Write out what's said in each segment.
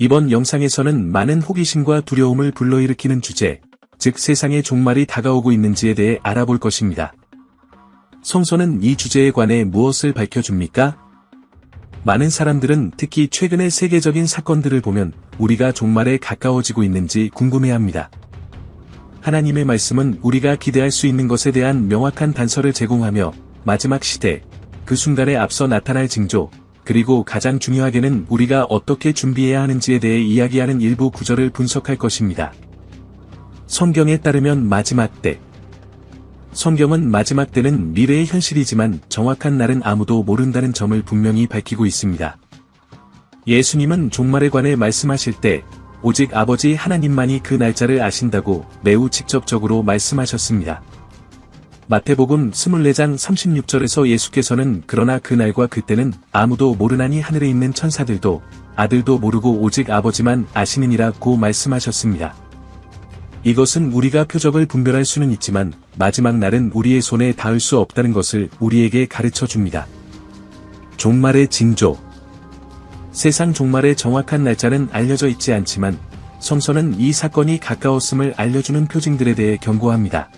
이번 영상에서는 많은 호기심과 두려움을 불러일으키는 주제, 즉 세상의 종말이 다가오고 있는지에 대해 알아볼 것입니다. 성서는 이 주제에 관해 무엇을 밝혀줍니까? 많은 사람들은 특히 최근의 세계적인 사건들을 보면 우리가 종말에 가까워지고 있는지 궁금해합니다. 하나님의 말씀은 우리가 기대할 수 있는 것에 대한 명확한 단서를 제공하며 마지막 시대, 그 순간에 앞서 나타날 징조, 그리고 가장 중요하게는 우리가 어떻게 준비해야 하는지에 대해 이야기하는 일부 구절을 분석할 것입니다. 성경에 따르면 마지막 때. 성경은 마지막 때는 미래의 현실이지만 정확한 날은 아무도 모른다는 점을 분명히 밝히고 있습니다. 예수님은 종말에 관해 말씀하실 때 오직 아버지 하나님만이 그 날짜를 아신다고 매우 직접적으로 말씀하셨습니다. 마태복음 24장 36절에서 예수께서는 그러나 그 날과 그때는 아무도 모르나니 하늘에 있는 천사들도 아들도 모르고 오직 아버지만 아시느니라고 말씀하셨습니다. 이것은 우리가 표적을 분별할 수는 있지만 마지막 날은 우리의 손에 닿을 수 없다는 것을 우리에게 가르쳐 줍니다. 종말의 징조. 세상 종말의 정확한 날짜는 알려져 있지 않지만 성서는 이 사건이 가까웠음을 알려주는 표징들에 대해 경고합니다.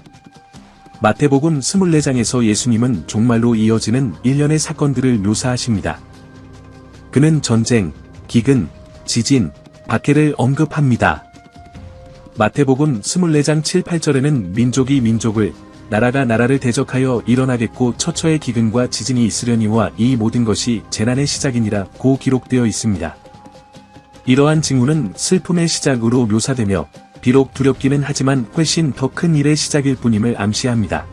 마태복음 24장에서 예수님은 종말로 이어지는 일련의 사건들을 묘사하십니다. 그는 전쟁, 기근, 지진, 박해를 언급합니다. 마태복음 24장 7, 8절에는 민족이 민족을, 나라가 나라를 대적하여 일어나겠고 처처의 기근과 지진이 있으려니와 이 모든 것이 재난의 시작이니라 고 기록되어 있습니다. 이러한 징후는 슬픔의 시작으로 묘사되며 비록 두렵기는 하지만 훨씬 더 큰 일의 시작일 뿐임을 암시합니다.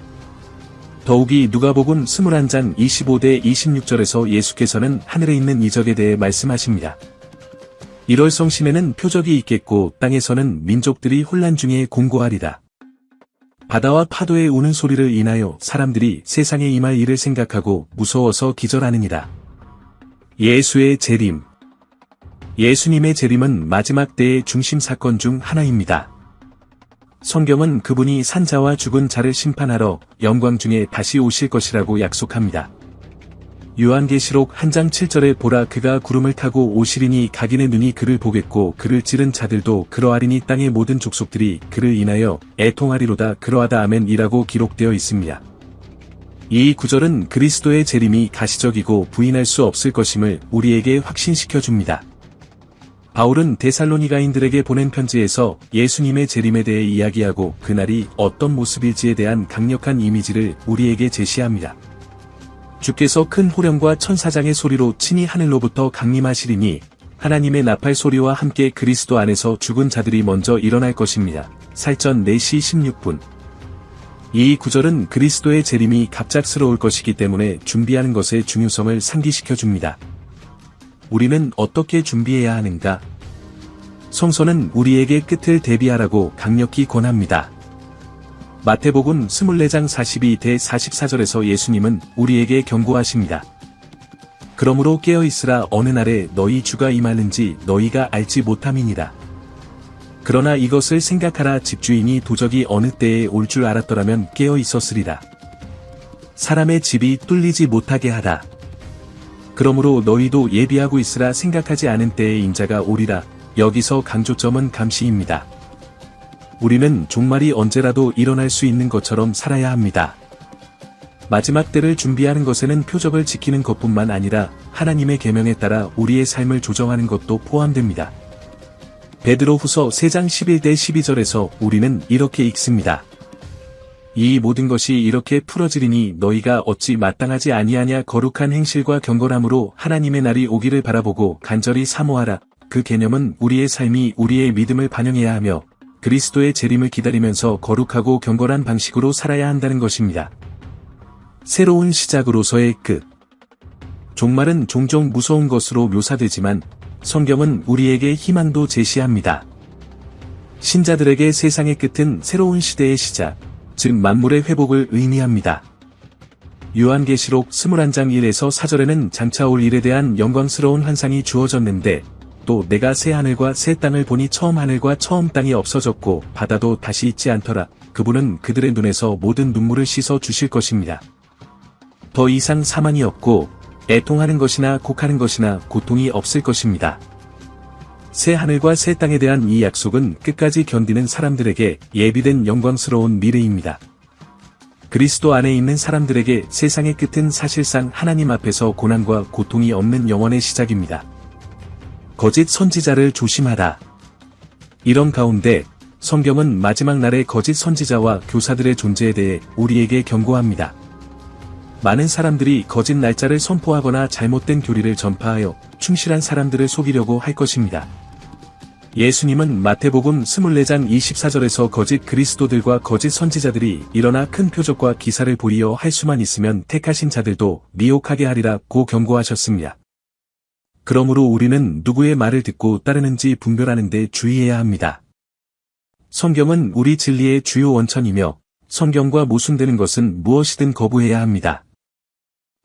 더욱이 누가복음 21장 25대 26절에서 예수께서는 하늘에 있는 이적에 대해 말씀하십니다. 1월 성심에는 표적이 있겠고 땅에서는 민족들이 혼란 중에 공고하리라. 바다와 파도의 우는 소리를 인하여 사람들이 세상에 임할 일을 생각하고 무서워서 기절하느니라. 예수의 재림. 예수님의 재림은 마지막 때의 중심 사건 중 하나입니다. 성경은 그분이 산자와 죽은 자를 심판하러 영광 중에 다시 오실 것이라고 약속합니다. 요한계시록 1장 7절에 보라 그가 구름을 타고 오시리니 각인의 눈이 그를 보겠고 그를 찌른 자들도 그러하리니 땅의 모든 족속들이 그를 인하여 애통하리로다 그러하다 아멘이라고 기록되어 있습니다. 이 구절은 그리스도의 재림이 가시적이고 부인할 수 없을 것임을 우리에게 확신시켜 줍니다. 바울은 데살로니가인들에게 보낸 편지에서 예수님의 재림에 대해 이야기하고 그날이 어떤 모습일지에 대한 강력한 이미지를 우리에게 제시합니다. 주께서 큰 호령과 천사장의 소리로 친히 하늘로부터 강림하시리니 하나님의 나팔 소리와 함께 그리스도 안에서 죽은 자들이 먼저 일어날 것입니다. 살전 4시 16분. 이 구절은 그리스도의 재림이 갑작스러울 것이기 때문에 준비하는 것의 중요성을 상기시켜 줍니다. 우리는 어떻게 준비해야 하는가? 성서는 우리에게 끝을 대비하라고 강력히 권합니다. 마태복음 24장 42대 44절에서 예수님은 우리에게 경고하십니다. 그러므로 깨어있으라 어느 날에 너희 주가 임하는지 너희가 알지 못함이니라. 그러나 이것을 생각하라 집주인이 도적이 어느 때에 올 줄 알았더라면 깨어있었으리라. 사람의 집이 뚫리지 못하게 하라. 그러므로 너희도 예비하고 있으라 생각하지 않은 때에 인자가 오리라. 여기서 강조점은 감시입니다. 우리는 종말이 언제라도 일어날 수 있는 것처럼 살아야 합니다. 마지막 때를 준비하는 것에는 표적을 지키는 것뿐만 아니라 하나님의 계명에 따라 우리의 삶을 조정하는 것도 포함됩니다. 베드로후서 3장 11대 12절에서 우리는 이렇게 읽습니다. 이 모든 것이 이렇게 풀어지리니 너희가 어찌 마땅하지 아니하냐 거룩한 행실과 경건함으로 하나님의 날이 오기를 바라보고 간절히 사모하라. 그 개념은 우리의 삶이 우리의 믿음을 반영해야 하며 그리스도의 재림을 기다리면서 거룩하고 경건한 방식으로 살아야 한다는 것입니다. 새로운 시작으로서의 끝. 종말은 종종 무서운 것으로 묘사되지만 성경은 우리에게 희망도 제시합니다. 신자들에게 세상의 끝은 새로운 시대의 시작, 즉 만물의 회복을 의미합니다. 요한계시록 21장 1에서 4절에는 장차 올 일에 대한 영광스러운 환상이 주어졌는데 또 내가 새 하늘과 새 땅을 보니 처음 하늘과 처음 땅이 없어졌고 바다도 다시 있지 않더라. 그분은 그들의 눈에서 모든 눈물을 씻어 주실 것입니다. 더 이상 사망이 없고 애통하는 것이나 곡하는 것이나 고통이 없을 것입니다. 새 하늘과 새 땅에 대한 이 약속은 끝까지 견디는 사람들에게 예비된 영광스러운 미래입니다. 그리스도 안에 있는 사람들에게 세상의 끝은 사실상 하나님 앞에서 고난과 고통이 없는 영원의 시작입니다. 거짓 선지자를 조심하라. 이런 가운데 성경은 마지막 날의 거짓 선지자와 교사들의 존재에 대해 우리에게 경고합니다. 많은 사람들이 거짓 날짜를 선포하거나 잘못된 교리를 전파하여 충실한 사람들을 속이려고 할 것입니다. 예수님은 마태복음 24장 24절에서 거짓 그리스도들과 거짓 선지자들이 일어나 큰 표적과 기사를 보이어 할 수만 있으면 택하신 자들도 미혹하게 하리라고 경고하셨습니다. 그러므로 우리는 누구의 말을 듣고 따르는지 분별하는 데 주의해야 합니다. 성경은 우리 진리의 주요 원천이며 성경과 모순되는 것은 무엇이든 거부해야 합니다.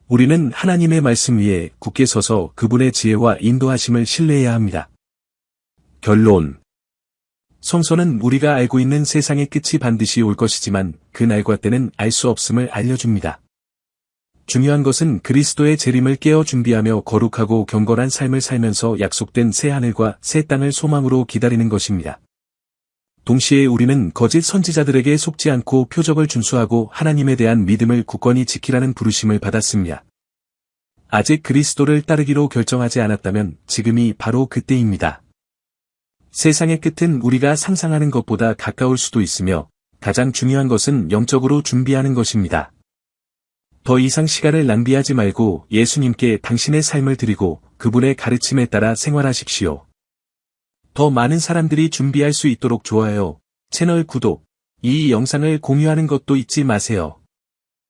우리는 하나님의 말씀 위에 굳게 서서 그분의 지혜와 인도하심을 신뢰해야 합니다. 결론. 성서는 우리가 알고 있는 세상의 끝이 반드시 올 것이지만 그 날과 때는 알 수 없음을 알려줍니다. 중요한 것은 그리스도의 재림을 깨어 준비하며 거룩하고 경건한 삶을 살면서 약속된 새 하늘과 새 땅을 소망으로 기다리는 것입니다. 동시에 우리는 거짓 선지자들에게 속지 않고 표적을 준수하고 하나님에 대한 믿음을 굳건히 지키라는 부르심을 받았습니다. 아직 그리스도를 따르기로 결정하지 않았다면 지금이 바로 그때입니다. 세상의 끝은 우리가 상상하는 것보다 가까울 수도 있으며 가장 중요한 것은 영적으로 준비하는 것입니다. 더 이상 시간을 낭비하지 말고 예수님께 당신의 삶을 드리고 그분의 가르침에 따라 생활하십시오. 더 많은 사람들이 준비할 수 있도록 좋아요, 채널 구독, 이 영상을 공유하는 것도 잊지 마세요.